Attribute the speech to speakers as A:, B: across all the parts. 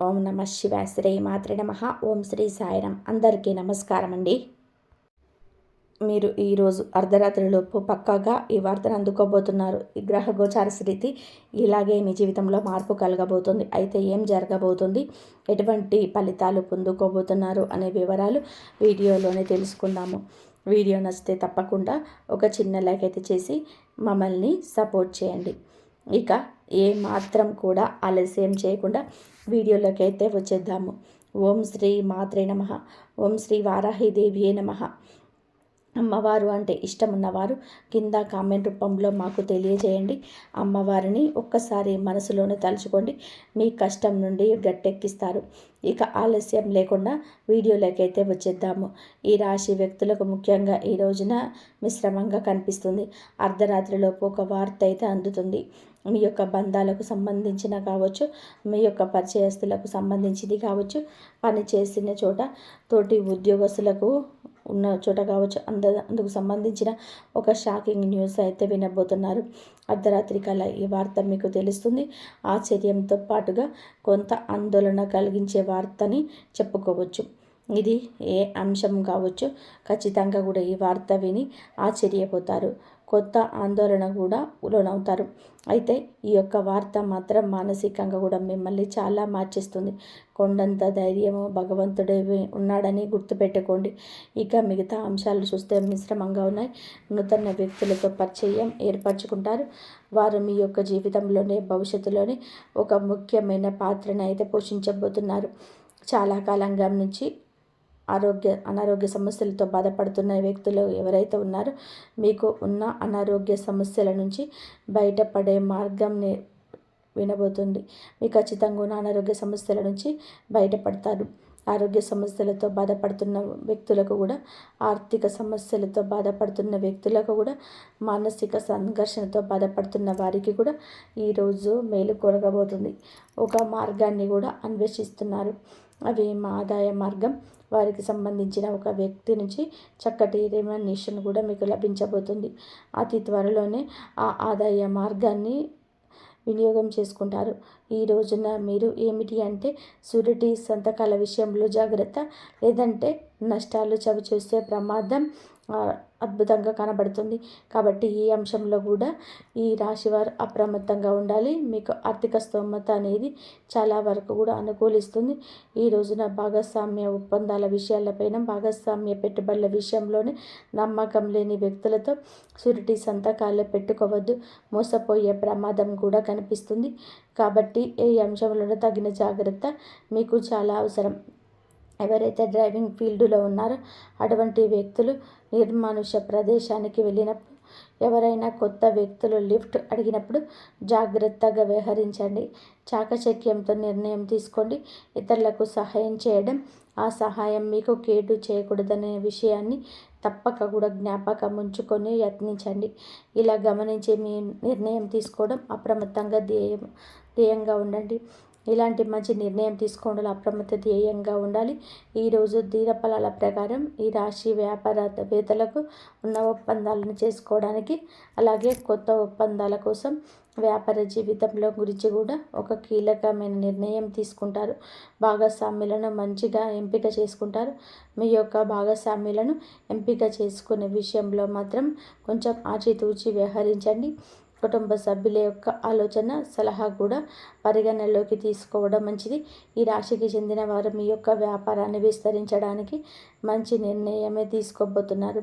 A: ఓం నమ శివాయ. శ్రీ మాత్రే నమః. ఓం శ్రీ సాయిరాం. అందరికీ నమస్కారం అండి. మీరు ఈరోజు అర్ధరాత్రిలోపు పక్కాగా ఈ వార్తను అందుకోబోతున్నారు. ఈ గ్రహ గోచార స్థితి ఇలాగే మీ జీవితంలో మార్పు కలగబోతుంది. అయితే ఏం జరగబోతుంది, ఎటువంటి ఫలితాలు పొందుకోబోతున్నారు అనే వివరాలు వీడియోలోనే తెలుసుకుందాము. వీడియో నచ్చితే తప్పకుండా ఒక చిన్న లైక్ అయితే చేసి మమ్మల్ని సపోర్ట్ చేయండి. ఇక ఏ మాత్రం కూడా ఆలస్యం చేయకుండా వీడియోలోకి అయితే వచ్చేద్దాము. ఓం శ్రీ మాత్రే నమః. ఓం శ్రీ వారాహిదేవియే నమః. అమ్మవారు అంటే ఇష్టం ఉన్నవారు కింద కామెంట్ రూపంలో మాకు తెలియజేయండి. అమ్మవారిని ఒక్కసారి మనసులోనే తలుచుకోండి, మీ కష్టం నుండి గట్టెక్కిస్తారు. ఇక ఆలస్యం లేకుండా వీడియోలోకి అయితే వచ్చేద్దాము. ఈ రాశి వ్యక్తులకు ముఖ్యంగా ఈ రోజున మిశ్రమంగా కనిపిస్తుంది. అర్ధరాత్రిలోపు ఒక వార్త అయితే అందుతుంది. మీ యొక్క బంధాలకు సంబంధించిన కావచ్చు, మీ యొక్క పరిచయస్తులకు సంబంధించింది కావచ్చు, పని చేసిన చోట తోటి ఉద్యోగస్తులకు ఉన్న చోట కావచ్చు, అందుకు సంబంధించిన ఒక షాకింగ్ న్యూస్ అయితే వినబోతున్నారు. అర్ధరాత్రి కల్లా ఈ వార్త మీకు తెలుస్తుంది. ఆశ్చర్యంతో పాటుగా కొంత ఆందోళన కలిగించే వార్తని చెప్పుకోవచ్చు. ఇది ఏ అంశం కావచ్చు, ఖచ్చితంగా కూడా ఈ వార్త విని ఆశ్చర్యపోతారు, కొత్త ఆందోళన కూడా లోనవుతారు. అయితే ఈ యొక్క వార్త మాత్రం మానసికంగా కూడా మిమ్మల్ని చాలా మార్చేస్తుంది. కొండంత ధైర్యము భగవంతుడే ఉన్నాడని గుర్తుపెట్టుకోండి. ఇక మిగతా అంశాలు చూస్తే మిశ్రమంగా ఉన్నాయి. నూతన వ్యక్తులతో పరిచయం ఏర్పరచుకుంటారు. వారు మీ యొక్క జీవితంలోనే భవిష్యత్తులోనే ఒక ముఖ్యమైన పాత్రను అయితే పోషించబోతున్నారు. చాలా కాలంగా నుంచి అనారోగ్య సమస్యలతో బాధపడుతున్న వ్యక్తులు ఎవరైతే ఉన్నారో మీకు ఉన్న అనారోగ్య సమస్యల నుంచి బయటపడే మార్గం వినబోతుంది. మీకు ఖచ్చితంగా ఉన్న అనారోగ్య సమస్యల నుంచి బయటపడతారు. ఆరోగ్య సమస్యలతో బాధపడుతున్న వ్యక్తులకు కూడా, ఆర్థిక సమస్యలతో బాధపడుతున్న వ్యక్తులకు కూడా, మానసిక సంఘర్షణతో బాధపడుతున్న వారికి కూడా ఈరోజు మేలు కొరగబోతుంది. ఒక మార్గాన్ని కూడా అన్వేషిస్తున్నారు. అవి మా ఆదాయ మార్గం. వారికి సంబంధించిన ఒక వ్యక్తి నుంచి చక్కటి రెమ్యునరేషన్ కూడా మీకు లభించబోతుంది. అతి త్వరలోనే ఆ ఆదాయ మార్గాన్ని వినియోగం చేసుకుంటారు. ఈ రోజున మీరు ఏమిటి అంటే షూరిటీ సంతకాల విషయంలో జాగ్రత్త, లేదంటే నష్టాలు చవిచూసే ప్రమాదం అద్భుతంగా కనబడుతుంది. కాబట్టి ఈ అంశంలో కూడా ఈ రాశివారు అప్రమత్తంగా ఉండాలి. మీకు ఆర్థిక స్తోమత అనేది చాలా వరకు కూడా అనుకూలిస్తుంది. ఈ రోజున భాగస్వామ్య ఒప్పందాల విషయాలపైన, భాగస్వామ్య పెట్టుబడుల విషయంలోనే నమ్మకం లేని వ్యక్తులతో షూరిటీ సంతకాలు పెట్టుకోవద్దు. మోసపోయే ప్రమాదం కూడా కనిపిస్తుంది. కాబట్టి ఈ అంశంలో తగిన జాగ్రత్త మీకు చాలా అవసరం. ఎవరైతే డ్రైవింగ్ ఫీల్డ్లో ఉన్నారో అటువంటి వ్యక్తులు నిర్మానుష్య ప్రదేశానికి వెళ్ళినప్పుడు, ఎవరైనా కొత్త వ్యక్తులు లిఫ్ట్ అడిగినప్పుడు జాగ్రత్తగా వ్యవహరించండి. చాకచక్యంతో నిర్ణయం తీసుకోండి. ఇతరులకు సహాయం చేయడం, ఆ సహాయం మీకు కేటు చేయకూడదనే విషయాన్ని తప్పక కూడా జ్ఞాపకం ఉంచుకొని యత్నించండి. ఇలా గమనించి మీ నిర్ణయం తీసుకోవడం అప్రమత్తంగా ధ్యేయంగా ఉండండి. ఇలాంటి మంచి నిర్ణయం తీసుకోవడంలో అప్రమత్త ధ్యేయంగా ఉండాలి. ఈరోజు దీనఫలాల ప్రకారం ఈ రాశి వ్యాపారవేత్తలకు ఉన్న ఒప్పందాలను చేసుకోవడానికి, అలాగే కొత్త ఒప్పందాల కోసం వ్యాపార జీవితంలో గురించి కూడా ఒక కీలకమైన నిర్ణయం తీసుకుంటారు. భాగస్వామ్యులను మంచిగా ఎంపిక చేసుకుంటారు. మీ యొక్క భాగస్వామ్యులను ఎంపిక చేసుకునే విషయంలో మాత్రం కొంచెం ఆచితూచి వ్యవహరించండి. కుటుంబ సభ్యుల యొక్క ఆలోచన, సలహా కూడా పరిగణనలోకి తీసుకోవడం మంచిది. ఈ రాశికి చెందిన వారు మీ యొక్క వ్యాపారాన్ని విస్తరించడానికి మంచి నిర్ణయమే తీసుకోబోతున్నారు.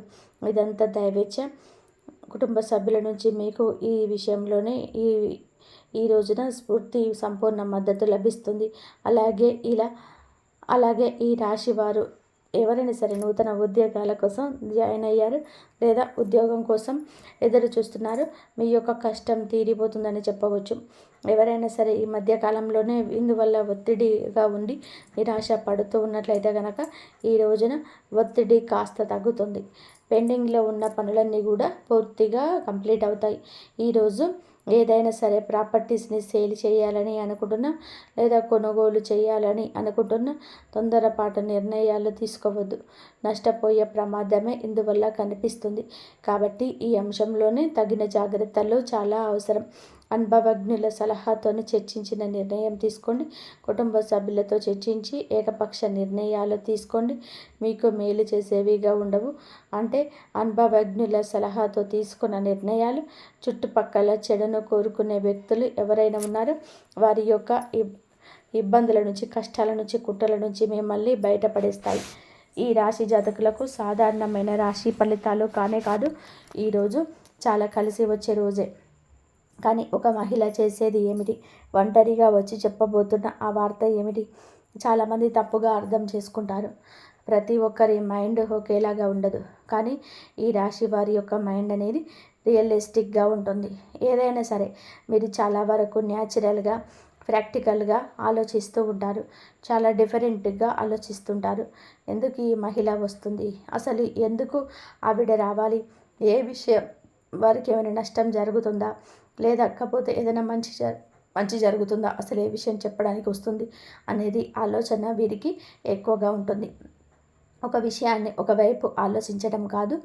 A: ఇదంతా దైవేచ్ఛ. కుటుంబ సభ్యుల నుంచి మీకు ఈ విషయంలోనే ఈ రోజున స్ఫూర్తి, సంపూర్ణ మద్దతు లభిస్తుంది. అలాగే ఈ రాశి వారు ఎవరైనా సరే నూతన ఉద్యోగాల కోసం జాయిన్ అయ్యారు, లేదా ఉద్యోగం కోసం ఎదురు చూస్తున్నారు, మీ యొక్క కష్టం తీరిపోతుందని చెప్పవచ్చు. ఎవరైనా సరే ఈ మధ్యకాలంలోనే ఇందువల్ల ఒత్తిడిగా ఉండి నిరాశ పడుతూ ఉన్నట్లయితే కనుక ఈ రోజున ఒత్తిడి కాస్త తగ్గుతుంది. పెండింగ్లో ఉన్న పనులన్నీ కూడా పూర్తిగా కంప్లీట్ అవుతాయి. ఈరోజు ఏదైనా సరే ప్రాపర్టీస్ని సేల్ చేయాలని అనుకుంటున్నా, లేదా కొనుగోలు చేయాలని అనుకుంటున్నా తొందరపాటు నిర్ణయాలు తీసుకోవద్దు. నష్టపోయే ప్రమాదమే ఇందువల్ల కనిపిస్తుంది. కాబట్టి ఈ అంశంలోనే తగిన జాగ్రత్తలు చాలా అవసరం. అనుభవజ్ఞుల సలహాతోని చర్చించిన నిర్ణయం తీసుకోండి. కుటుంబ సభ్యులతో చర్చించి ఏకపక్ష నిర్ణయాలు తీసుకోండి, మీకు మేలు చేసేవిగా ఉండవు. అంటే అనుభవజ్ఞుల సలహాతో తీసుకున్న నిర్ణయాలు చుట్టుపక్కల చెడును కోరుకునే వ్యక్తులు ఎవరైనా ఉన్నారో వారి యొక్క ఇబ్బందుల నుంచి, కష్టాల నుంచి, కుట్రల నుంచి మిమ్మల్ని బయటపడేస్తాయి. ఈ రాశి జాతకులకు సాధారణమైన రాశి ఫలితాలు కానే కాదు, ఈరోజు చాలా కలిసి వచ్చే రోజే. కానీ ఒక మహిళ చేసేది ఏమిటి? ఒంటరిగా వచ్చి చెప్పబోతున్న ఆ వార్త ఏమిటి? చాలామంది తప్పుగా అర్థం చేసుకుంటారు. ప్రతి ఒక్కరి మైండ్ ఒకేలాగా ఉండదు, కానీ ఈ రాశి వారి యొక్క మైండ్ అనేది రియలిస్టిక్గా ఉంటుంది. ఏదైనా సరే మీరు చాలా వరకు న్యాచురల్గా, ప్రాక్టికల్గా ఆలోచిస్తూ ఉంటారు. చాలా డిఫరెంట్గా ఆలోచిస్తుంటారు. ఎందుకు ఈ మహిళ వస్తుంది, అసలు ఎందుకు ఆవిడ రావాలి, ఏ విషయం వారికి ఏమైనా నష్టం జరుగుతుందా, లేకపోతే ఏదైనా మంచి జరుగుతుందా, అసలు ఏ విషయం చెప్పడానికి వస్తుంది అనేది ఆలోచన వీరికి ఎక్కువగా ఉంటుంది. ఒక విషయాన్ని ఒకవైపు ఆలోచించడం కాదు,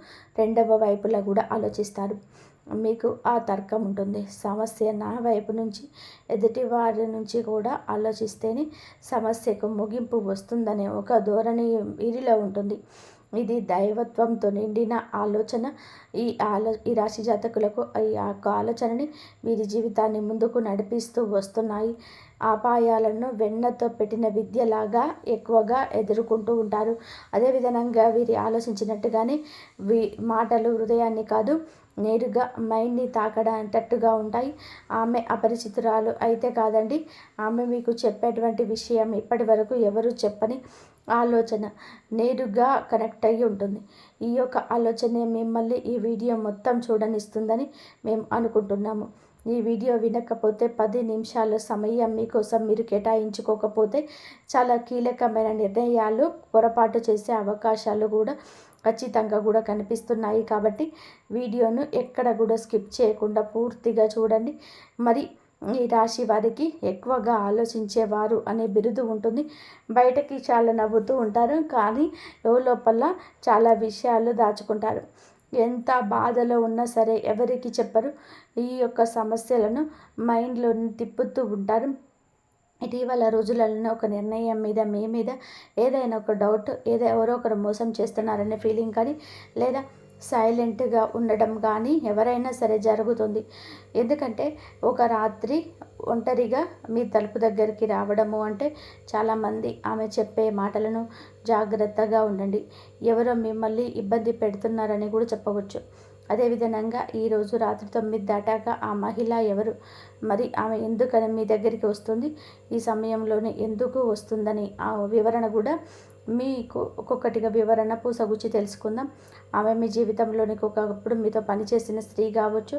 A: రెండవ వైపులా కూడా ఆలోచిస్తారు. మీకు ఆ తర్కం ఉంటుంది. సమస్య నా వైపు నుంచి, ఎదుటి వారి నుంచి కూడా ఆలోచిస్తేనే సమస్యకు ముగింపు వస్తుందనే ఒక ధోరణి వీరిలో ఉంటుంది. ఇది దైవత్వంతో నిండిన ఆలోచన. ఈ రాశి జాతకులకు ఈ యొక్క ఆలోచనని వీరి జీవితాన్ని ముందుకు నడిపిస్తూ వస్తున్నాయి. అపాయాలను వెన్నతో పెట్టిన విద్యలాగా ఎక్కువగా ఎదుర్కొంటూ ఉంటారు. అదేవిధంగా వీరి ఆలోచించినట్టుగానే మాటలు హృదయాన్ని కాదు, నేరుగా మైండ్ని తాకడేటట్టుగా ఉంటాయి. ఆమె అపరిచితురాలు అయితే కాదండి. ఆమె మీకు చెప్పేటువంటి విషయం ఇప్పటి వరకు ఎవరు చెప్పని ఆలోచన నేరుగా కనెక్ట్ అయ్యి ఉంటుంది. ఈ యొక్క ఆలోచనే మిమ్మల్ని ఈ వీడియో మొత్తం చూడనిస్తుందని మేము అనుకుంటున్నాము. ఈ వీడియో వినకపోతే 10 నిమిషాల సమయం మీకోసం మీరు కేటాయించుకోకపోతే చాలా కీలకమైన నిర్ణయాలు పొరపాటు చేసే అవకాశాలు కూడా ఖచ్చితంగా కూడా కనిపిస్తున్నాయి. కాబట్టి వీడియోను ఎక్కడ కూడా స్కిప్ చేయకుండా పూర్తిగా చూడండి. మరి ఈ రాశి వారికి ఎక్కువగా ఆలోచించేవారు అనే బిరుదు ఉంటుంది. బయటకి చాలా నవ్వుతూ ఉంటారు, కానీ లోపల చాలా విషయాలు దాచుకుంటారు. ఎంత బాధలో ఉన్నా సరే ఎవరికి చెప్పరు. ఈ యొక్క సమస్యలను మైండ్లో తిప్పుతూ ఉంటారు. ఇటీవల రోజులలో ఒక నిర్ణయం మీద మీ మీద ఏదైనా ఒక డౌట్, ఎవరో ఒకరు మోసం చేస్తున్నారనే ఫీలింగ్ కానీ, లేదా సైలెంట్గా ఉండడం కానీ ఎవరైనా సరే జరుగుతుంది. ఎందుకంటే ఒక రాత్రి ఒంటరిగా మీ తలుపు దగ్గరికి రావడము అంటే చాలామంది ఆమె చెప్పే మాటలను జాగ్రత్తగా ఉండండి. ఎవరో మిమ్మల్ని ఇబ్బంది పెడుతున్నారని కూడా చెప్పవచ్చు. అదేవిధంగా ఈరోజు రాత్రి 9 దాటాక ఆ మహిళ ఎవరు, మరి ఆమె ఎందుకని మీ దగ్గరికి వస్తుంది, ఈ సమయంలోనే ఎందుకు వస్తుందని ఆ వివరణ కూడా మీకు ఒక్కొక్కటిగా వివరణ పూసగుచ్చి తెలుసుకుందాం. ఆమె మీ జీవితంలోనికి ఒకప్పుడు మీతో పనిచేసిన స్త్రీ కావచ్చు,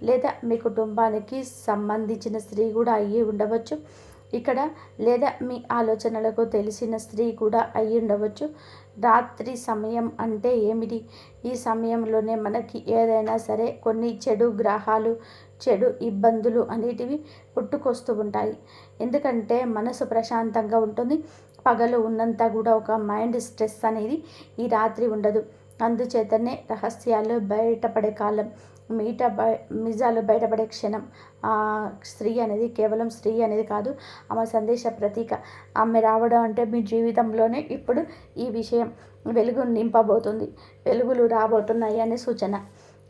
A: లేదా మీ కుటుంబానికి సంబంధించిన స్త్రీ కూడా అయ్యి ఉండవచ్చు ఇక్కడ, లేదా మీ ఆలోచనలకు తెలిసిన స్త్రీ కూడా అయ్యి ఉండవచ్చు. రాత్రి సమయం అంటే ఏమిటి? ఈ సమయంలోనే మనకి ఏదైనా సరే కొన్ని చెడు గ్రహాలు, చెడు ఇబ్బందులు అనేటివి పుట్టుకొస్తూ ఉంటాయి. ఎందుకంటే మనసు ప్రశాంతంగా ఉంటుంది. పగలు ఉన్నంత కూడా ఒక మైండ్ స్ట్రెస్ అనేది ఈ రాత్రి ఉండదు. అందుచేతనే రహస్యాలు బయటపడే కాలం, నిజాలు బయటపడే క్షణం. స్త్రీ అనేది కేవలం స్త్రీ అనేది కాదు, ఆమె సందేశ ప్రతీక. ఆమె రావడం అంటే మీ జీవితంలోనే ఇప్పుడు ఈ విషయం వెలుగు నింపబోతుంది, వెలుగులు రాబోతున్నాయి అనే సూచన.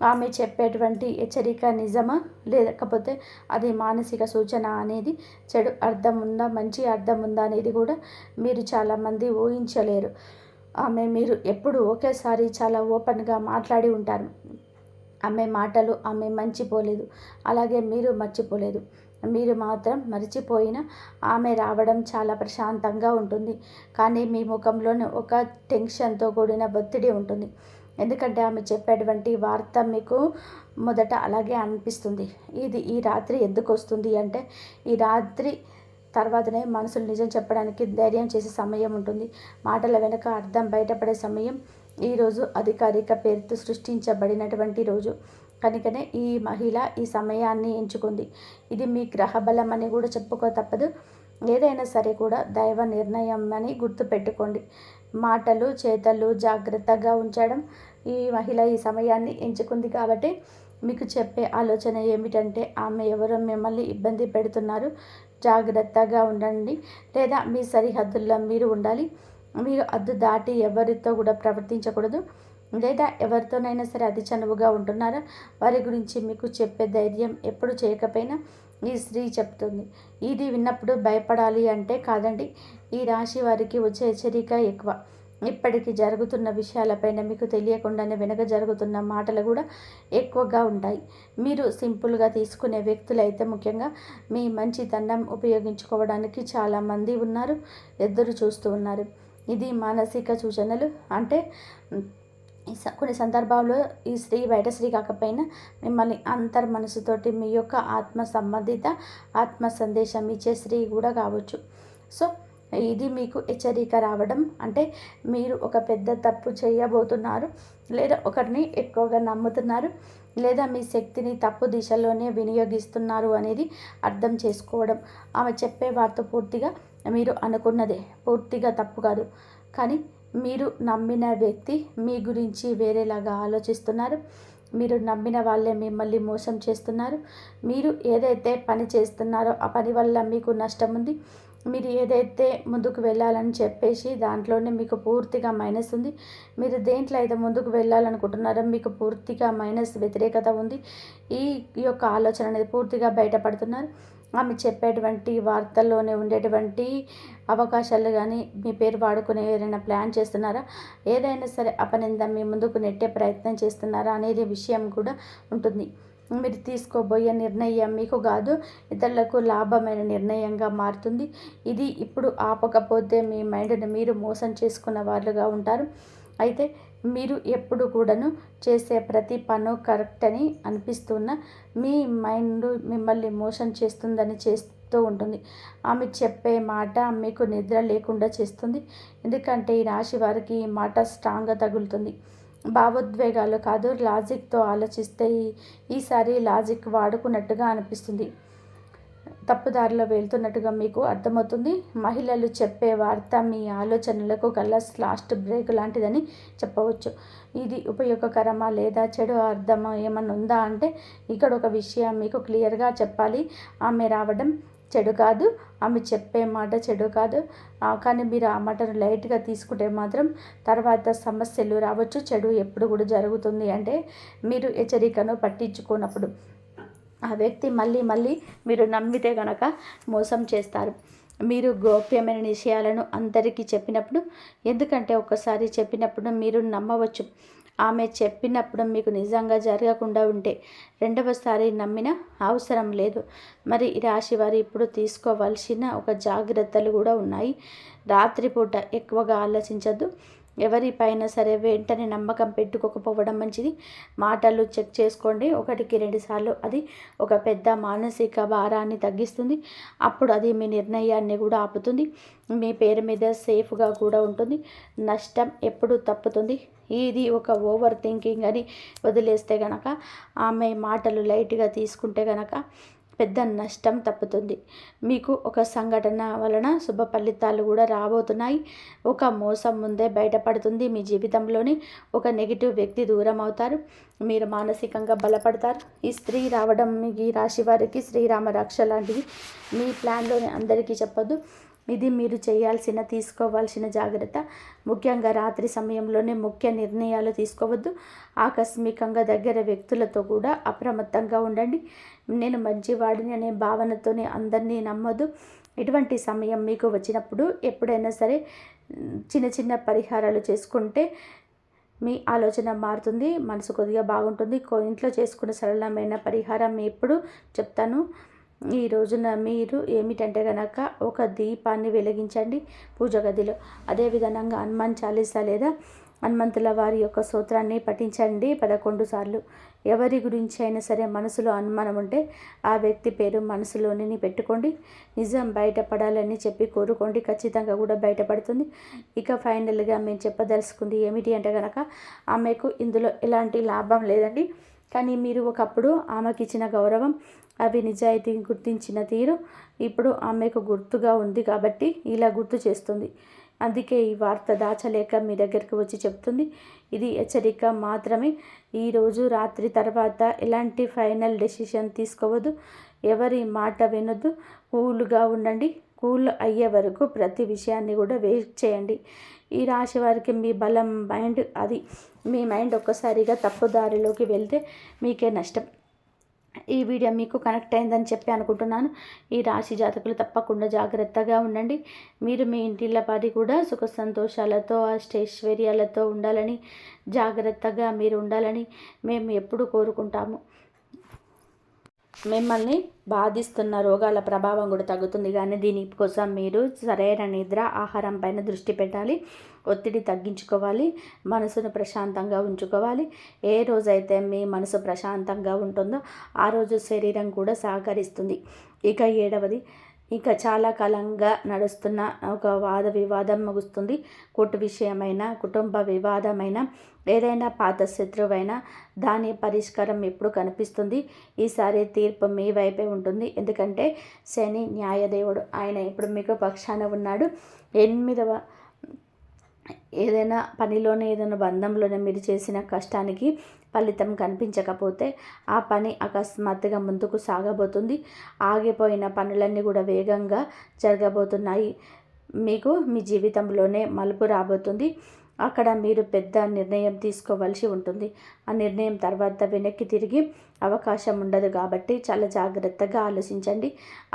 A: ఆమె చెప్పేటువంటి హెచ్చరిక నిజమా, లేకపోతే అది మానసిక సూచన అనేది, చెడు అర్థం ఉందా, మంచి అర్థం ఉందా అనేది కూడా మీరు చాలామంది ఊహించలేరు. మీరు ఎప్పుడు ఒకేసారి చాలా ఓపెన్గా మాట్లాడి ఉంటారు. ఆమె మాటలు ఆమె మర్చిపోలేదు, అలాగే మీరు మర్చిపోలేదు. మీరు మాత్రం మర్చిపోయిన ఆమె రావడం చాలా ప్రశాంతంగా ఉంటుంది. కానీ మీ ముఖంలోనే ఒక టెన్షన్తో కూడిన ఒత్తిడి ఉంటుంది. ఎందుకంటే ఆమె చెప్పేటువంటి వార్త మీకు మొదట అలాగే అనిపిస్తుంది. ఇది ఈ రాత్రి ఎందుకు వస్తుంది అంటే, ఈ రాత్రి తర్వాతనే మనసులు నిజం చెప్పడానికి ధైర్యం చేసే సమయం ఉంటుంది. మాటల వెనుక అర్థం బయటపడే సమయం. ఈరోజు అధికారిక పేరుతో సృష్టించబడినటువంటి రోజు కనుకనే ఈ మహిళ ఈ సమయాన్ని ఎంచుకుంది. ఇది మీ గ్రహబలం అని కూడా చెప్పుకో తప్పదు. ఏదైనా సరే కూడా దైవ నిర్ణయం అని గుర్తుపెట్టుకోండి. మాటలు చేతలు జాగ్రత్తగా ఉంచడం. ఈ మహిళ ఈ సమయాన్ని ఎంచుకుంది కాబట్టి మీకు చెప్పే ఆలోచన ఏమిటంటే ఆమె ఎవరో మిమ్మల్ని ఇబ్బంది పెడుతున్నారు, జాగ్రత్తగా ఉండండి, లేదా మీ సరిహద్దుల్లో మీరు ఉండాలి, మీరు హద్దు దాటి ఎవరితో కూడా ప్రవర్తించకూడదు, లేదా ఎవరితోనైనా సరే అతి చనువుగా ఉంటున్నారా వారి గురించి మీకు చెప్పే ధైర్యం ఎప్పుడు చేయకపోయినా ఈ స్త్రీ చెప్తుంది. ఇది విన్నప్పుడు భయపడాలి అంటే కాదండి, ఈ రాశి వారికి వచ్చే హెచ్చరిక ఎక్కువ. ఇప్పటికీ జరుగుతున్న విషయాలపైన మీకు తెలియకుండానే వెనక జరుగుతున్న మాటలు కూడా ఎక్కువగా ఉంటాయి. మీరు సింపుల్గా తీసుకునే వ్యక్తులైతే ముఖ్యంగా మీ మంచితనం ఉపయోగించుకోవడానికి చాలామంది ఉన్నారు, ఎదురు చూస్తూ ఉన్నారు. ఇది మానసిక సూచనలు అంటే కొన్ని సందర్భాల్లో ఈ స్త్రీ బయట స్త్రీ కాకపోయినా మిమ్మల్ని మనసుతోటి మీ యొక్క ఆత్మ సంబంధిత ఆత్మ సందేశం ఇచ్చే స్త్రీ కూడా కావచ్చు. సో ఇది మీకు హెచ్చరిక రావడం అంటే మీరు ఒక పెద్ద తప్పు చేయబోతున్నారు, లేదా ఒకరిని ఎక్కువగా నమ్ముతున్నారు, లేదా మీ శక్తిని తప్పు దిశలోనే వినియోగిస్తున్నారు అనేది అర్థం చేసుకోవడం. ఆమె చెప్పే వార్త పూర్తిగా మీరు అనుకున్నదే, పూర్తిగా తప్పు కాదు, కానీ మీరు నమ్మిన వ్యక్తి మీ గురించి వేరేలాగా ఆలోచిస్తున్నారు. మీరు నమ్మిన వాళ్ళే మిమ్మల్ని మోసం చేస్తున్నారు. మీరు ఏదైతే పని చేస్తున్నారో ఆ పని వల్ల మీకు నష్టం ఉంది. మీరు ఏదైతే ముందుకు వెళ్ళాలని చెప్పేసి దాంట్లోనే మీకు పూర్తిగా మైనస్ ఉంది. మీరు దేంట్లో అయితే ముందుకు వెళ్ళాలనుకుంటున్నారో మీకు పూర్తిగా మైనస్ వ్యతిరేకత ఉంది. ఈ యొక్క ఆలోచన అనేది పూర్తిగా బయటపడుతున్నారు. ఆమె చెప్పేటువంటి వార్తల్లోనే ఉండేటువంటి అవకాశాలు కానీ మీ పేరు వాడుకునే ఏదైనా ప్లాన్ చేస్తున్నారా, ఏదైనా సరే అపనింద మీ ముందుకు నెట్టే ప్రయత్నం చేస్తున్నారా అనేది విషయం కూడా ఉంటుంది. మీరు తీసుకోబోయే నిర్ణయం మీకు కాదు, ఇతరులకు లాభమైన నిర్ణయంగా మారుతుంది. ఇది ఇప్పుడు ఆపకపోతే మీ మైండ్ని మీరు మోసం చేసుకున్న వాళ్ళుగా ఉంటారు. అయితే మీరు ఎప్పుడు కూడాను చేసే ప్రతి పను కరెక్ట్ అని అనిపిస్తున్న మీ మైండ్ మిమ్మల్ని మోసం చేస్తుందని చేస్తూ ఉంటుంది. ఆమె చెప్పే మాట మీకు నిద్ర లేకుండా చేస్తుంది. ఎందుకంటే ఈ రాశి వారికి ఈ మాట స్ట్రాంగ్గా తగులుతుంది. భావోద్వేగాలు కాదు, లాజిక్తో ఆలోచిస్తే ఈసారి లాజిక్ వాడుకున్నట్టుగా అనిపిస్తుంది. తప్పుదారిలో వెళ్తున్నట్టుగా మీకు అర్థమవుతుంది. మహిళలు చెప్పే వార్త మీ ఆలోచనలకు గల లాస్ట్ బ్రేక్ లాంటిదని చెప్పవచ్చు. ఇది ఉపయోగకరమా లేదా చెడు అర్థమా ఏమన్నా ఉందా అంటే ఇక్కడ ఒక విషయం మీకు క్లియర్గా చెప్పాలి. ఆమె రావడం చెడు కాదు, ఆమె చెప్పే మాట చెడు కాదు, కానీ మీరు ఆ మాటను లైట్గా తీసుకుంటే మాత్రం తర్వాత సమస్యలు రావచ్చు. చెడు ఎప్పుడు కూడా జరుగుతుంది అంటే మీరు హెచ్చరికను పట్టించుకున్నప్పుడు ఆ వ్యక్తి మళ్ళీ మీరు నమ్మితే గనక మోసం చేస్తారు. మీరు గోప్యమైన విషయాలను అందరికీ చెప్పినప్పుడు, ఎందుకంటే ఒక్కసారి చెప్పినప్పుడు మీరు నమ్మవచ్చు. ఆమె చెప్పినప్పుడు మీకు నిజంగా జరగకుండా ఉంటే రెండవసారి నమ్మిన అవసరం లేదు. మరి రాశి వారు ఇప్పుడు తీసుకోవాల్సిన ఒక జాగ్రత్తలు కూడా ఉన్నాయి. రాత్రిపూట ఎక్కువగా ఆలోచించద్దు. ఎవరిపైన సరే వెంటనే నమ్మకం పెట్టుకోకపోవడం మంచిది. మాటలు చెక్ చేసుకోండి. 1-2 సార్లు. అది ఒక పెద్ద మానసిక భారాన్ని తగ్గిస్తుంది. అప్పుడు అది మీ నిర్ణయాన్ని కూడా ఆపుతుంది. మీ పేరు మీద సేఫ్గా కూడా ఉంటుంది. నష్టం ఎప్పుడు తప్పుతుంది. ఇది ఒక ఓవర్ థింకింగ్ అని వదిలేస్తే గనక, ఆమె మాటలు లైట్గా తీసుకుంటే గనక పెద్ద నష్టం తప్పుతుంది. మీకు ఒక సంఘటన వలన శుభ ఫలితాలు కూడా రాబోతున్నాయి. ఒక మోసం ముందే బయటపడుతుంది. మీ జీవితంలోని ఒక నెగిటివ్ వ్యక్తి దూరం అవుతారు. మీరు మానసికంగా బలపడతారు. ఈ స్త్రీ రావడం ఈ రాశి వారికి శ్రీరామ రక్ష లాంటిది. మీ ప్లాన్లోని అందరికీ చెప్పొద్దు. ఇది మీరు తీసుకోవాల్సిన జాగ్రత్త. ముఖ్యంగా రాత్రి సమయంలోనే ముఖ్య నిర్ణయాలు తీసుకోవద్దు. ఆకస్మికంగా దగ్గర వ్యక్తులతో కూడా అప్రమత్తంగా ఉండండి. నేను మంచివాడిని అనే భావనతోనే అందరినీ నమ్మొద్దు. ఇటువంటి సమయం మీకు వచ్చినప్పుడు ఎప్పుడైనా సరే చిన్న పరిహారాలు చేసుకుంటే మీ ఆలోచన మారుతుంది, మనసు కొద్దిగా బాగుంటుంది. ఇంట్లో చేసుకున్న సరళమైన పరిహారం ఎప్పుడు చెప్తాను. ఈ రోజున మీరు ఏమిటంటే కనుక ఒక దీపాన్ని వెలిగించండి పూజ గదిలో. అదేవిధంగా హనుమాన్ చాలీసా లేదా హనుమంతుల వారి యొక్క స్తోత్రాన్ని పఠించండి 11 సార్లు. ఎవరి గురించి అయినా సరే మనసులో అనుమానం ఉంటే ఆ వ్యక్తి పేరు మనసులోని పెట్టుకోండి. నిజం బయటపడాలని చెప్పి కోరుకోండి, ఖచ్చితంగా కూడా బయటపడుతుంది. ఇక ఫైనల్గా మేము చెప్పదలుచుకుంది ఏమిటి అంటే కనుక ఆమెకు ఇందులో ఎలాంటి లాభం లేదండి. కానీ మీరు ఒకప్పుడు ఆమెకి ఇచ్చిన గౌరవం అవి నిజాయితీని గుర్తించిన తీరు ఇప్పుడు ఆమెకు గుర్తుగా ఉంది కాబట్టి ఇలా గుర్తు చేస్తుంది. అందుకే ఈ వార్త దాచలేక మీ దగ్గరికి వచ్చి చెప్తుంది. ఇది హెచ్చరిక మాత్రమే. ఈరోజు రాత్రి తర్వాత ఎలాంటి ఫైనల్ డెసిషన్ తీసుకోవద్దు, ఎవరి మాట వినొద్దు, కూల్గా ఉండండి. కూల్ అయ్యే వరకు ప్రతి విషయాన్ని కూడా వెయిట్ చేయండి. ఈ రాశి వారికి మీ బలం మైండ్, అది మీ మైండ్ ఒక్కసారిగా తప్పుదారిలోకి వెళ్తే మీకే నష్టం. ఈ వీడియో మీకు కనెక్ట్ అయిందని చెప్పి అనుకుంటున్నాను. ఈ రాశి జాతకులు తప్పకుండా జాగ్రత్తగా ఉండండి. మీరు మీ ఇంటిళ్ళ పాటి కూడా సుఖ సంతోషాలతో అష్టైశ్వర్యాలతో ఉండాలని, జాగ్రత్తగా మీరు ఉండాలని మేము ఎప్పుడు కోరుకుంటాము. మిమ్మల్ని బాధిస్తున్న రోగాల ప్రభావం కూడా తగ్గుతుంది, కానీ దీనికోసం మీరు సరైన నిద్ర, ఆహారం పైన దృష్టి పెట్టాలి. ఒత్తిడి తగ్గించుకోవాలి, మనసును ప్రశాంతంగా ఉంచుకోవాలి. ఏ రోజైతే మీ మనసు ప్రశాంతంగా ఉంటుందో ఆ రోజు శరీరం కూడా సహకరిస్తుంది. ఇక 7వది, ఇంకా చాలా కాలంగా నడుస్తున్న ఒక వాద వివాదం ముగుస్తుంది. కోర్టు విషయమైన, కుటుంబ వివాదమైన, ఏదైనా పాత శత్రువైనా దాని పరిష్కారం ఎప్పుడు కనిపిస్తుంది. ఈసారి తీర్పు మీ వైపే ఉంటుంది. ఎందుకంటే శని న్యాయదేవుడు, ఆయన ఇప్పుడు మీకు పక్షాన ఉన్నాడు. 8వ ఏదైనా పనిలోనే, ఏదైనా బంధంలోనే మీరు చేసిన కష్టానికి ఫలితం కనిపించకపోతే ఆ పని అకస్మాత్తుగా ముందుకు సాగబోతుంది. ఆగిపోయిన పనులన్నీ కూడా వేగంగా జరగబోతున్నాయి. మీకు మీ జీవితంలోనే మలుపు రాబోతుంది. అక్కడ మీరు పెద్ద నిర్ణయం తీసుకోవాల్సి ఉంటుంది. ఆ నిర్ణయం తర్వాత వెనక్కి తిరిగి అవకాశం ఉండదు కాబట్టి చాలా జాగ్రత్తగా ఆలోచించండి.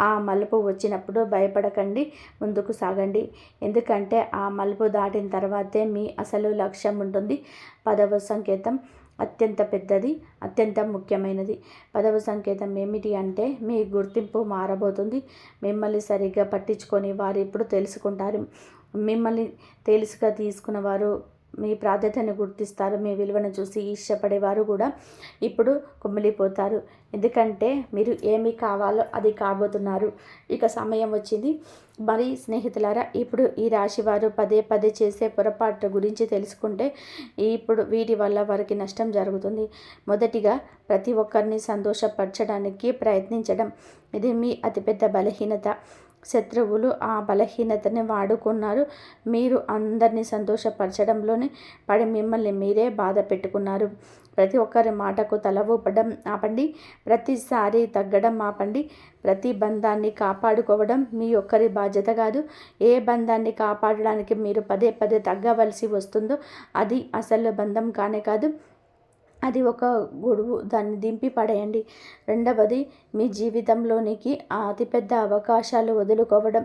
A: ఆ మలుపు వచ్చినప్పుడు భయపడకండి, ముందుకు సాగండి. ఎందుకంటే ఆ మలుపు దాటిన తర్వాతే మీ అసలు లక్ష్యం ఉంటుంది. 10వ సంకేతం అత్యంత పెద్దది, అత్యంత ముఖ్యమైనది. 10వ సంకేతం ఏమిటి అంటే మీ గుర్తింపు మారబోతుంది. మిమ్మల్ని సరిగ్గా పట్టించుకొని వారు ఇప్పుడు తెలుసుకుంటారు. మిమ్మల్ని తేలికగా తీసుకున్న వారు మీ ప్రాధాన్యతను గుర్తిస్తారు. మీ విలువను చూసి ఇష్టపడేవారు కూడా ఇప్పుడు కుమిలిపోతారు. ఎందుకంటే మీరు ఏమి కావాలో అది కాబోతున్నారు. ఇక సమయం వచ్చింది. మరి స్నేహితులారా, ఇప్పుడు ఈ రాశి వారు పదే పదే చేసే పొరపాటు గురించి తెలుసుకుంటే ఇప్పుడు వీటి వల్ల వారికి నష్టం జరుగుతుంది. మొదటిగా, ప్రతి ఒక్కరిని సంతోషపరచడానికి ప్రయత్నించడం. ఇది మీ అతిపెద్ద బలహీనత. శత్రువులు ఆ బలహీనతని వాడుకున్నారు. మీరు అందరినీ సంతోషపరచడంలోనే పడి మిమ్మల్ని మీరే బాధ పెట్టుకున్నారు. ప్రతి ఒక్కరి మాటకు తల ఊపడం ఆపండి. ప్రతిసారి తగ్గడం ఆపండి. ప్రతి బంధాన్ని కాపాడుకోవడం మీ ఒక్కరి బాధ్యత కాదు. ఏ బంధాన్ని కాపాడడానికి మీరు పదే పదే తగ్గవలసి వస్తుందో అది అసలు బంధం కానే కాదు. అది ఒక గొడుగు, దాన్ని దింపి పడేయండి. 2వది, మీ జీవితంలోనికి అతిపెద్ద అవకాశాలు వదులుకోవడం.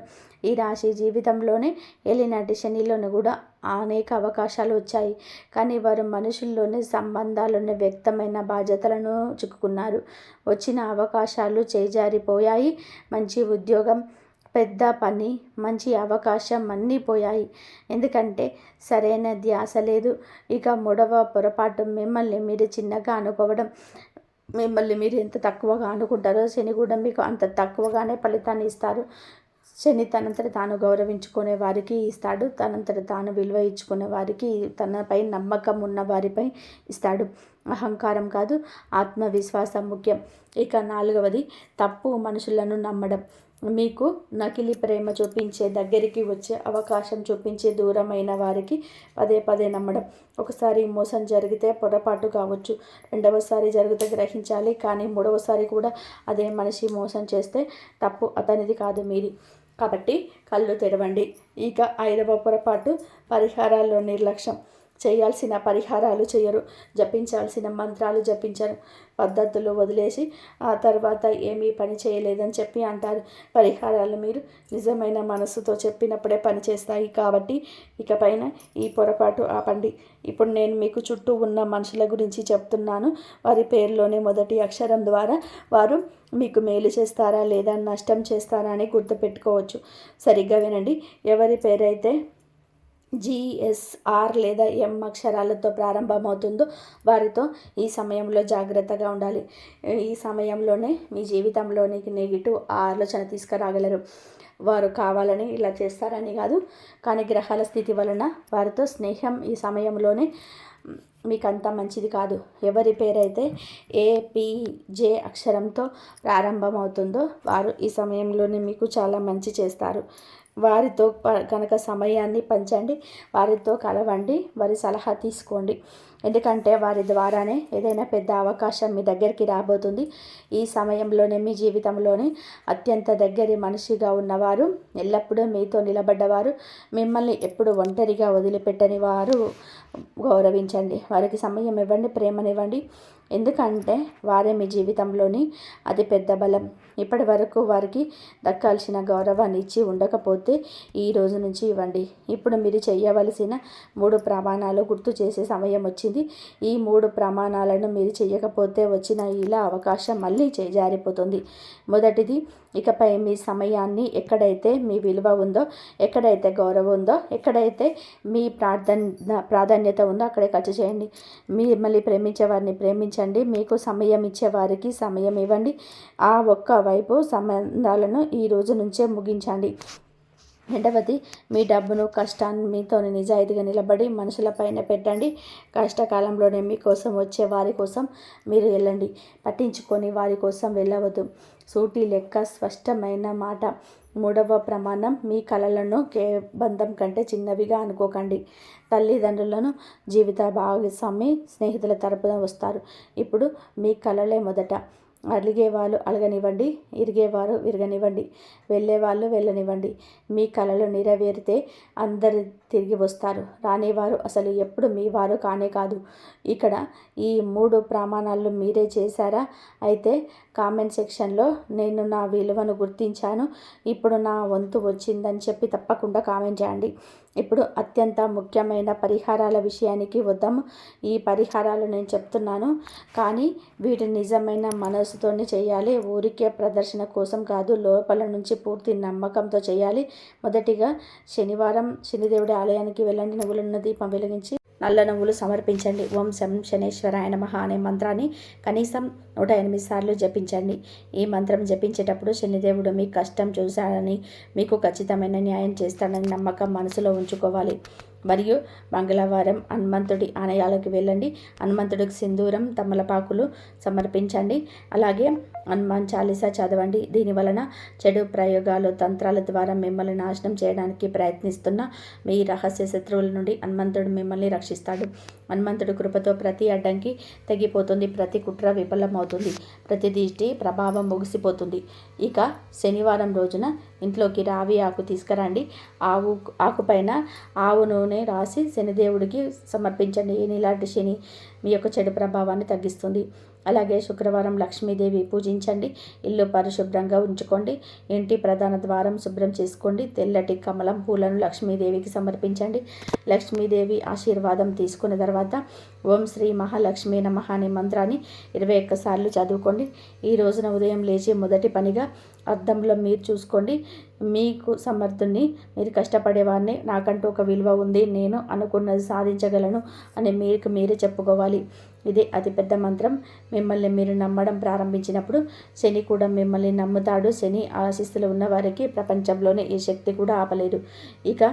A: ఈ రాశి జీవితంలోనే ఏలినాటి శనిలోనే కూడా అనేక అవకాశాలు వచ్చాయి. కానీ వారు మనుషుల్లోనే, సంబంధాల్లోనే వ్యక్తమైన బాధ్యతలను చిక్కుకున్నారు. వచ్చిన అవకాశాలు చేజారిపోయాయి. మంచి ఉద్యోగం, పెద్ద పని, మంచి అవకాశం అన్నీ పోయాయి. ఎందుకంటే సరైన ధ్యాస లేదు. ఇక 3వ పొరపాటు, మిమ్మల్ని మీరు చిన్నగా అనుకోవడం. మిమ్మల్ని మీరు ఎంత తక్కువగా అనుకుంటారో శని కూడా మీకు అంత తక్కువగానే ఫలితాన్ని ఇస్తారు. శని తనంతట తాను గౌరవించుకునే వారికి ఇస్తాడు. తనంతట తాను విలువ ఇచ్చుకునే వారికి, తనపై నమ్మకం ఉన్న వారిపై ఇస్తాడు. అహంకారం కాదు, ఆత్మవిశ్వాసం ముఖ్యం. ఇక 4వది, తప్పు మనుషులను నమ్మడం. మీకు నకిలీ ప్రేమ చూపించే, దగ్గరికి వచ్చే అవకాశం చూపించే దూరమైన వారికి పదే పదే నమ్మడం. ఒకసారి మోసం జరిగితే పొరపాటు కావచ్చు, 2వసారి జరిగితే గ్రహించాలి. కానీ 3వసారి కూడా అదే మనిషి మోసం చేస్తే తప్పు అతనిది కాదు, మీది. కాబట్టి కళ్ళు తెరవండి. ఇక 5వ పొరపాటు, పరిహారాల్లో నిర్లక్ష్యం. చేయాల్సిన పరిహారాలు చేయరు, జపించాల్సిన మంత్రాలు జపించరు, పద్ధతులు వదిలేసి ఆ తర్వాత ఏమీ పని చేయలేదని చెప్పి అంటారు. పరిహారాలు మీరు నిజమైన మనసుతో చెప్పినప్పుడే పనిచేస్తాయి. కాబట్టి ఇకపైన ఈ పొరపాటు ఆపండి. ఇప్పుడు నేను మీకు చుట్టూ ఉన్న మనుషుల గురించి చెప్తున్నాను. వారి పేరులోని మొదటి అక్షరం ద్వారా వారు మీకు మేలు చేస్తారా లేదా నష్టం చేస్తారా అని గుర్తుపెట్టుకోవచ్చు. సరిగ్గా వినండి. ఎవరి పేరైతే GSR లేదా M అక్షరాలతో ప్రారంభమవుతుందో వారితో ఈ సమయంలో జాగ్రత్తగా ఉండాలి. ఈ సమయంలోనే మీ జీవితంలోనికి నెగిటివ్ ఆలోచన తీసుకురాగలరు. వారు కావాలని ఇలా చేస్తారని కాదు, కానీ గ్రహాల స్థితి వలన వారితో స్నేహం ఈ సమయంలోనే మీకు అంత మంచిది కాదు. ఎవరి పేరైతే APJ అక్షరంతో ప్రారంభమవుతుందో వారు ఈ సమయంలోనే మీకు చాలా మంచి చేస్తారు. వారితో కనుక సమయాన్ని పంచండి, వారితో కలవండి, వారి సలహా తీసుకోండి. ఎందుకంటే వారి ద్వారానే ఏదైనా పెద్ద అవకాశం మీ దగ్గరికి రాబోతుంది. ఈ సమయంలోనే మీ జీవితంలోని అత్యంత దగ్గరి మనిషిగా ఉన్నవారు, ఎల్లప్పుడూ మీతో నిలబడ్డవారు, మిమ్మల్ని ఎప్పుడు ఒంటరిగా వదిలిపెట్టని వారు గౌరవించండి. వారికి సమయం ఇవ్వండి, ప్రేమనివ్వండి. ఎందుకంటే వారే మీ జీవితంలోని అతిపెద్ద బలం. ఇప్పటి వరకు వారికి దక్కాల్సిన గౌరవాన్ని ఇచ్చి ఉండకపోతే ఈ రోజు నుంచి ఇవ్వండి. ఇప్పుడు మీరు చేయవలసిన 3 ప్రమాణాలు గుర్తు చేసే సమయం వచ్చింది. ఈ 3 ప్రమాణాలను మీరు చేయకపోతే వచ్చిన ఇలా అవకాశం మళ్ళీ చేజారిపోతుంది. మొదటిది, ఇకపై మీ సమయాన్ని ఎక్కడైతే మీ విలువ ఉందో, ఎక్కడైతే గౌరవం ఉందో, ఎక్కడైతే మీ ప్రాధాన్యత ఉందో అక్కడే ఖర్చు చేయండి. మిమ్మల్ని ప్రేమించే వారిని ప్రేమించండి. మీకు సమయం ఇచ్చే వారికి సమయం ఇవ్వండి. ఆ ఒక్క వైపు సంబంధాలను ఈ రోజు నుంచే ముగించండి. రెండవది, మీ డబ్బును, కష్టాన్ని మీతో నిజాయితీగా నిలబడి మనుషులపైన పెట్టండి. కష్టకాలంలోనే మీకోసం వచ్చే వారి కోసం మీరు వెళ్ళండి, పట్టించుకొని వారి కోసం వెళ్ళవద్దు. సూటి లెక్క, స్పష్టమైన మాట. మూడవ ప్రమాణం, మీ కలలను బంధం కంటే చిన్నవిగా అనుకోకండి. తల్లిదండ్రులను, జీవిత భాగస్వామి, స్నేహితుల తరపున వస్తారు. ఇప్పుడు మీ కలలే మొదట. అలిగేవాళ్ళు అలగనివ్వండి, ఇరిగేవారు విరగనివ్వండి, వెళ్ళేవాళ్ళు వెళ్ళనివ్వండి. మీ కలలు నెరవేరితే అందరు తిరిగి వస్తారు. రానివారు అసలు ఎప్పుడు మీ వారు కానే కాదు. ఇక్కడ ఈ 3 ప్రమాణాలు మీరే చేశారా? అయితే కామెంట్ సెక్షన్లో నేను నా విలువను గుర్తించాను, ఇప్పుడు నా వంతు వచ్చిందని చెప్పి తప్పకుండా కామెంట్ చేయండి. ఇప్పుడు అత్యంత ముఖ్యమైన పరిహారాల విషయానికి వద్దాము. ఈ పరిహారాలు నేను చెప్తున్నాను, కానీ వీటిని నిజమైన మనసుతోనే చేయాలి. ఊరికే ప్రదర్శన కోసం కాదు, లోపల నుంచి పూర్తి నమ్మకంతో చేయాలి. మొదటిగా శనివారం శనిదేవుడి ఆలయానికి వెళ్ళండి. నువ్వులున్న దీపం వెలిగించి నల్ల నువ్వులు సమర్పించండి. ఓం శం శనేశ్వరాయ నమః అనే మంత్రాన్ని కనీసం 108 సార్లు జపించండి. ఈ మంత్రం జపించేటప్పుడు శనిదేవుడు మీ కష్టం చూశాడని, మీకు ఖచ్చితమైన న్యాయం చేస్తాడని నమ్మకం మనసులో ఉంచుకోవాలి. మరియు మంగళవారం హనుమంతుడి ఆలయాలకు వెళ్ళండి. హనుమంతుడికి సింధూరం, తమలపాకులు సమర్పించండి. అలాగే హనుమాన్ చాలీసా చదవండి. దీనివలన చెడు ప్రయోగాలు, తంత్రాల ద్వారా మిమ్మల్ని నాశనం చేయడానికి ప్రయత్నిస్తున్న మీ రహస్య శత్రువుల నుండి హనుమంతుడు మిమ్మల్ని రక్షిస్తాడు. హనుమంతుడి కృపతో ప్రతి అడ్డంకి తెగిపోతుంది, ప్రతి కుట్ర విఫలమవుతుంది, ప్రతి దిష్టి ప్రభావం ముగిసిపోతుంది. ఇక శనివారం రోజున ఇంట్లోకి రావి ఆకు తీసుకురండి. ఆకుపైన ఆవు నూనె రాసి శనిదేవుడికి సమర్పించండి. ఇలాంటి శని మీ యొక్క చెడు ప్రభావాన్ని తగ్గిస్తుంది. అలాగే శుక్రవారం లక్ష్మీదేవి పూజించండి. ఇల్లు పరిశుభ్రంగా ఉంచుకోండి. ఇంటి ప్రధాన ద్వారం శుభ్రం చేసుకోండి. తెల్లటి కమలం పూలను లక్ష్మీదేవికి సమర్పించండి. లక్ష్మీదేవి ఆశీర్వాదం తీసుకున్న తర్వాత ఓం శ్రీ మహాలక్ష్మీ నమః అనే మంత్రాన్ని 21 సార్లు చదువుకోండి. ఈ రోజున ఉదయం లేచి మొదటి పనిగా అద్దంలో మీరు చూసుకోండి. మీకు సమర్థుని, మీరు కష్టపడేవాడిని, నాకంటూ ఒక విలువ ఉంది, నేను అనుకున్నది సాధించగలను అని మీకు మీరే చెప్పుకోవాలి. ఇది అతిపెద్ద మంత్రం. మిమ్మల్ని మీరు నమ్మడం ప్రారంభించినప్పుడు శని కూడా మిమ్మల్ని నమ్ముతాడు. శని ఆశీస్సులు ఉన్నవారికి ప్రపంచంలోనే ఏ శక్తి కూడా ఆపలేదు. ఇక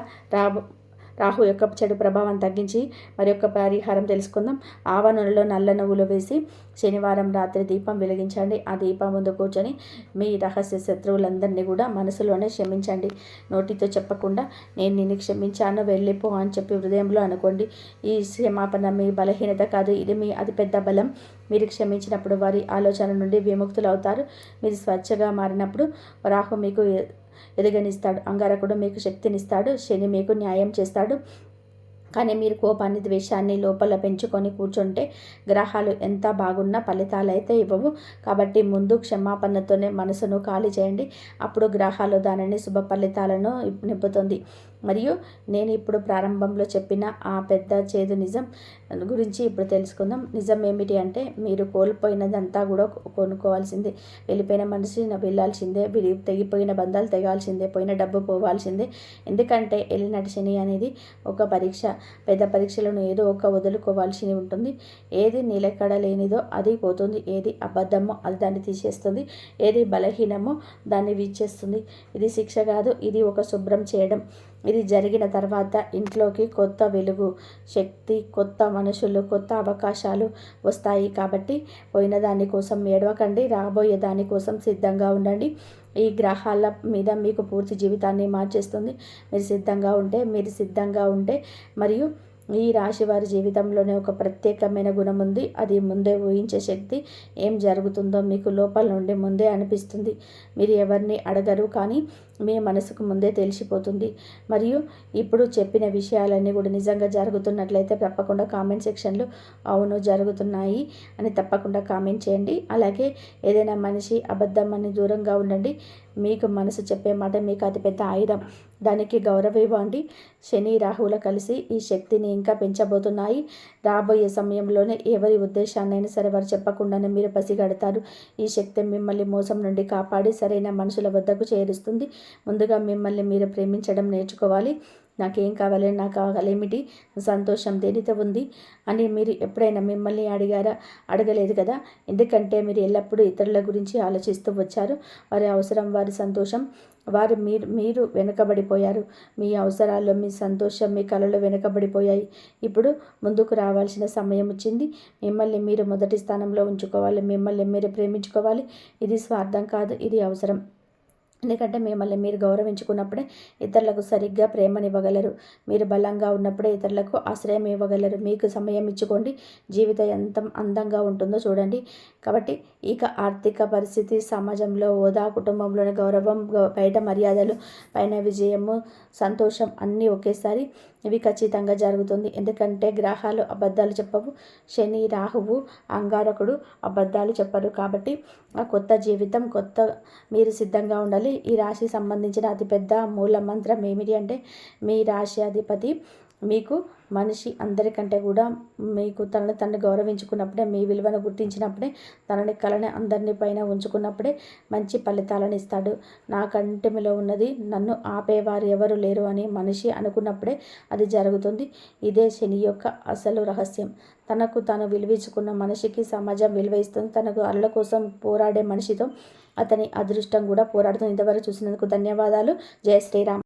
A: రాహు యొక్క చెడు ప్రభావం తగ్గించి మరి యొక్క పరిహారం తెలుసుకుందాం. ఆవ నూనెలో నల్ల నువ్వులు వేసి శనివారం రాత్రి దీపం వెలిగించండి. ఆ దీపం ముందు కూర్చొని మీ రహస్య శత్రువులందరినీ కూడా మనసులోనే క్షమించండి. నోటితో చెప్పకుండా నేను నిన్ను క్షమించాను, వెళ్ళిపో అని చెప్పి హృదయంలో అనుకోండి. ఈ క్షమాపణ మీ బలహీనత కాదు, ఇది మీ అతిపెద్ద బలం. మీరు క్షమించినప్పుడు వారి ఆలోచన నుండి విముక్తులు అవుతారు. మీరు స్వచ్ఛగా మారినప్పుడు రాహు మీకు ఎదగనిస్తాడు, అంగారకుడు మీకు శక్తినిస్తాడు, శని మీకు న్యాయం చేస్తాడు. కానీ మీరు కోపాన్ని, ద్వేషాన్ని లోపల పెంచుకొని కూర్చుంటే గ్రహాలు ఎంత బాగున్నా ఫలితాలు అయితే ఇవ్వవు. కాబట్టి ముందు క్షమాపణతోనే మనసును ఖాళీ చేయండి. అప్పుడు గ్రహాలు దానిని శుభ ఫలితాలను నింపుతుంది. మరియు నేను ఇప్పుడు ప్రారంభంలో చెప్పిన ఆ పెద్ద చేదు నిజం గురించి ఇప్పుడు తెలుసుకుందాం. నిజం ఏమిటి అంటే, మీరు కోల్పోయినదంతా కూడా కొనుక్కోవాల్సిందే. వెళ్ళిపోయిన మనిషి వెళ్ళాల్సిందే, తెగిపోయిన బంధాలు తెగాల్సిందే, పోయిన డబ్బు పోవాల్సిందే. ఎందుకంటే ఎలినటి శని అనేది ఒక పరీక్ష. పెద్ద పరీక్షలను ఏదో ఒక వదులుకోవాల్సి ఉంటుంది. ఏది నిలకడ లేనిదో అది పోతుంది, ఏది అబద్ధమో అది దాన్ని తీసేస్తుంది, ఏది బలహీనమో దాన్ని విచ్చేస్తుంది. ఇది శిక్ష కాదు, ఇది ఒక శుభ్రం చేయడం. ఇది జరిగిన తర్వాత ఇంట్లోకి కొత్త వెలుగు, శక్తి, కొత్త మనుషులు, కొత్త అవకాశాలు వస్తాయి. కాబట్టి పోయిన దానికోసం ఏడవకండి, రాబోయే దానికోసం సిద్ధంగా ఉండండి. ఈ గ్రహాల మీద మీకు పూర్తి జీవితాన్ని మార్చేస్తుంది. మీరు సిద్ధంగా ఉంటే మరియు ఈ రాశి వారి జీవితంలోనే ఒక ప్రత్యేకమైన గుణం ఉంది. అది ముందే ఊహించే శక్తి. ఏం జరుగుతుందో మీకు లోపల నుండి ముందే అనిపిస్తుంది. మీరు ఎవరిని అడగరు, కానీ మీ మనసుకు ముందే తెలిసిపోతుంది. మరియు ఇప్పుడు చెప్పిన విషయాలన్నీ కూడా నిజంగా జరుగుతున్నట్లయితే తప్పకుండా కామెంట్ సెక్షన్లో అవును జరుగుతున్నాయి అని తప్పకుండా కామెంట్ చేయండి. అలాగే ఏదైనా మనిషి అబద్ధం అని దూరంగా ఉండండి. మీకు మనసు చెప్పే మాట మీకు అతిపెద్ద ఆయుధం. దానికి గౌరవం ఇవ్వండి. శని రాహువులు కలిసి ఈ శక్తిని ఇంకా పెంచబోతున్నాయి. రాబోయే సమయంలోనే ఎవరి ఉద్దేశాన్నైనా సరే వారు చెప్పకుండానే మీరు పసిగడతారు. ఈ శక్తి మిమ్మల్ని మోసం నుండి కాపాడి సరైన మనుషుల వద్దకు చేరుస్తుంది. ముందుగా మిమ్మల్ని మీరు ప్రేమించడం నేర్చుకోవాలి. నాకేం కావాలి, నాకు కావాలేమిటి, సంతోషం దేనితో ఉంది అని మీరు ఎప్పుడైనా మిమ్మల్ని అడిగారా? అడగలేదు కదా. ఎందుకంటే మీరు ఎల్లప్పుడూ ఇతరుల గురించి ఆలోచిస్తూ వచ్చారు. వారి అవసరం, వారి సంతోషం, మీరు వెనుకబడిపోయారు. మీ అవసరాలు, మీ సంతోషం, మీ కలలు వెనుకబడిపోయాయి. ఇప్పుడు ముందుకు రావాల్సిన సమయం వచ్చింది. మిమ్మల్ని మీరు మొదటి స్థానంలో ఉంచుకోవాలి. మిమ్మల్ని మీరు ప్రేమించుకోవాలి. ఇది స్వార్థం కాదు, ఇది అవసరం. ఎందుకంటే మిమ్మల్ని మీరు గౌరవించుకున్నప్పుడే ఇతరులకు సరిగ్గా ప్రేమనివ్వగలరు. మీరు బలంగా ఉన్నప్పుడే ఇతరులకు ఆశ్రయం ఇవ్వగలరు. మీకు సమయం ఇచ్చుకోండి. జీవితం ఎంత అందంగా ఉంటుందో చూడండి. కాబట్టి ఇక ఆర్థిక పరిస్థితి, సమాజంలో హోదా, కుటుంబంలోని గౌరవం, బయట మర్యాదలు, పైన విజయము, సంతోషం అన్నీ ఒకేసారి ఇవి ఖచ్చితంగా జరుగుతుంది. ఎందుకంటే గ్రహాలు అబద్ధాలు చెప్పవు. శని, రాహువు, అంగారకుడు అబద్ధాలు చెప్పరు. కాబట్టి ఆ కొత్త జీవితం, మీరు సిద్ధంగా ఉండాలి. ఈ రాశికి సంబంధించిన అతిపెద్ద మూల మంత్రం ఏమిటి అంటే, మీ రాశి అధిపతి మీకు మనిషి అందరికంటే కూడా మీకు తనను గౌరవించుకున్నప్పుడే, మీ విలువను గుర్తించినప్పుడే, కళని అందరినీ పైన ఉంచుకున్నప్పుడే మంచి ఫలితాలను ఇస్తాడు. నా కంటిలో ఉన్నది, నన్ను ఆపేవారు ఎవరు లేరు అని మనిషి అనుకున్నప్పుడే అది జరుగుతుంది. ఇదే శని యొక్క అసలు రహస్యం. తనకు తాను విలువించుకున్న మనిషికి సమాజం విలువ ఇస్తుంది. తనకు అరుల కోసం పోరాడే మనిషితో అతని అదృష్టం కూడా పోరాడుతుంది. ఇంతవరకు చూసినందుకు ధన్యవాదాలు. జై శ్రీరామ్.